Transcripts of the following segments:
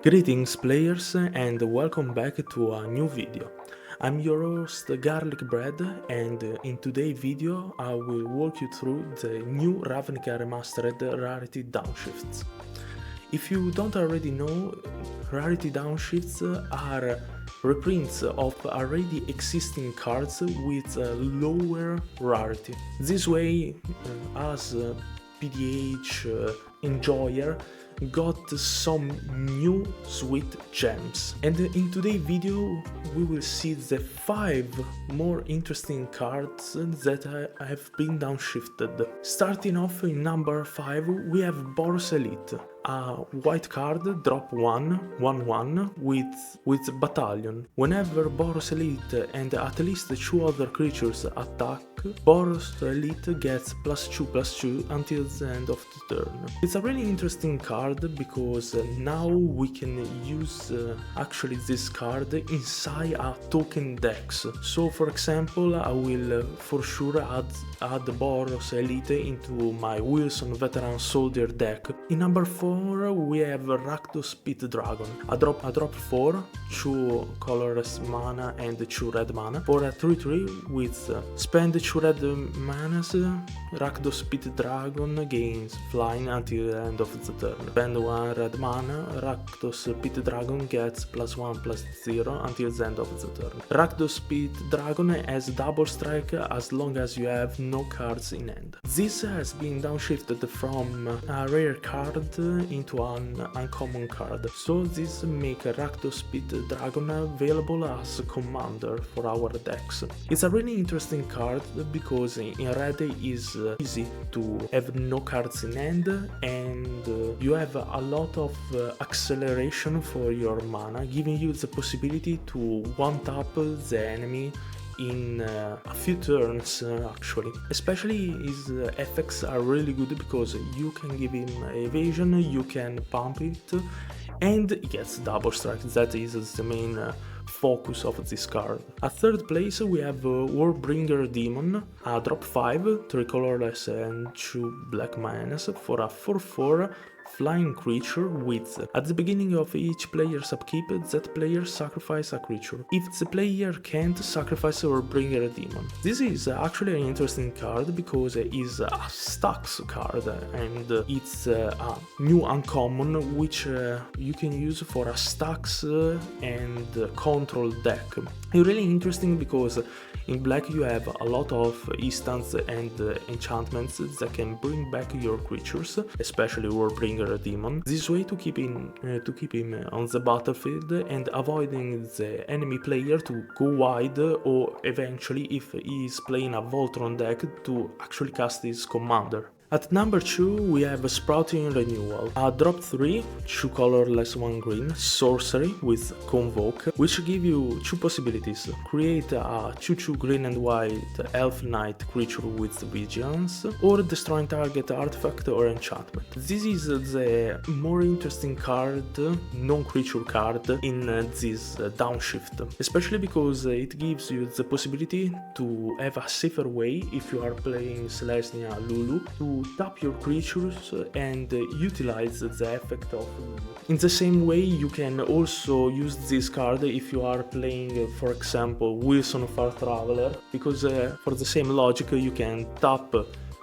Greetings players and welcome back to a new video. I'm your host Garlic Bread and in today's video I will walk you through the new Ravnica Remastered rarity downshifts. If you don't already know, rarity downshifts are reprints of already existing cards with a lower rarity. This way, as PDH enjoyer, got some new sweet gems. And in today's video we will see the 5 more interesting cards that have been downshifted. Starting off in number 5 we have Bor Elite, a white card, drop 1/1/1 with Battalion. Whenever Bor Elite and at least 2 other creatures attack, Bor Elite gets +2/+2 until the end of the turn. It's a really interesting card because now we can use actually this card inside a token decks. So for example, I will for sure add Bor Elite into my Wilson Veteran Soldier deck. In number 4 we have Rakdos Speit Dragon, a drop 4, 2 colorless mana and 2 red mana for a 3/3 with spend 2 red manas. Rakdos Speit Dragon gains flying until the end of the turn. Spend 1 red mana, Rakdos Speit Dragon gets +1/+0 until the end of the turn. Rakdos Speit Dragon has double strike as long as you have no cards in hand. This has been downshifted from a rare card into an uncommon card, so this make Rakdos Speit Dragon available as a commander for our decks. It's a really interesting card because in red is easy to have no cards in hand and you have a lot of acceleration for your mana, giving you the possibility to one-tap the enemy in a few turns actually. Especially his effects are really good because you can give him evasion, you can pump it, and he gets double strike. That is the main focus of this card. At third place we have Warbringer Demon, a drop 5, 3 colorless and 2 black manas for a 4/4 flying creature with, at the beginning of each player's upkeep, that player sacrifice a creature. If the player can't, sacrifice or bring a demon. This is actually an interesting card because it's a stacks card and it's a new uncommon which you can use for a stacks and control deck. It's really interesting because in black you have a lot of instants and enchantments that can bring back your creatures, especially Warbringer Demon. This way to keep him on the battlefield and avoiding the enemy player to go wide, or eventually if he is playing a Voltron deck to actually cast his commander. At number 2 we have Sprouting Renewal, a drop 3, 2 colorless 1 green sorcery with Convoke, which give you 2 possibilities: create a 2/2 green and white elf knight creature with vigilance, or destroy target artifact or enchantment. This is the more interesting card, non-creature card in this downshift, especially because it gives you the possibility to have a safer way if you are playing Celestia Lulu to tap your creatures and utilize the effect of Lulu. In the same way you can also use this card if you are playing for example Wilson Far Traveler, because for the same logic you can tap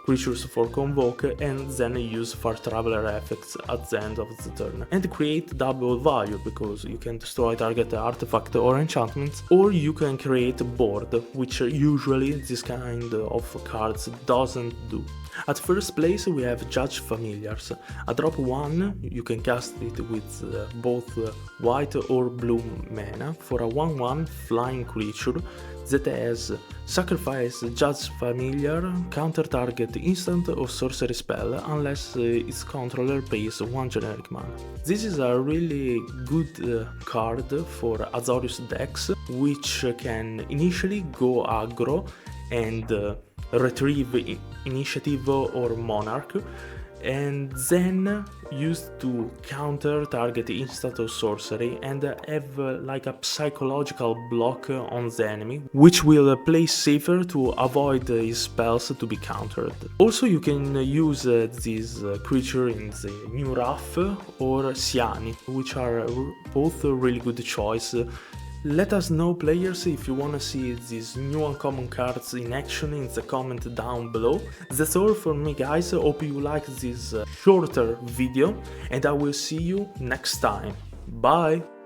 creatures for Convoke and then use Far Traveler effects at the end of the turn and create double value because you can destroy target artifact or enchantments, or you can create a board, which usually this kind of cards doesn't do. At first place we have Judge Familiars, a drop 1, you can cast it with both white or blue mana for a 1/1 flying creature that has sacrifice Judge Familiar, counter target instant or sorcery spell unless its controller pays 1 generic mana. This is a really good card for Azorius decks, which can initially go aggro and retrieve initiative or monarch, and then used to counter target instant or sorcery and have like a psychological block on the enemy, which will play safer to avoid his spells to be countered. Also, you can use this creature in the new Wrath or Siani, which are both a really good choice. Let us know, players, if you wanna see these new uncommon cards in action in the comment down below. That's all for me, guys. Hope you liked this shorter video, and I will see you next time. Bye!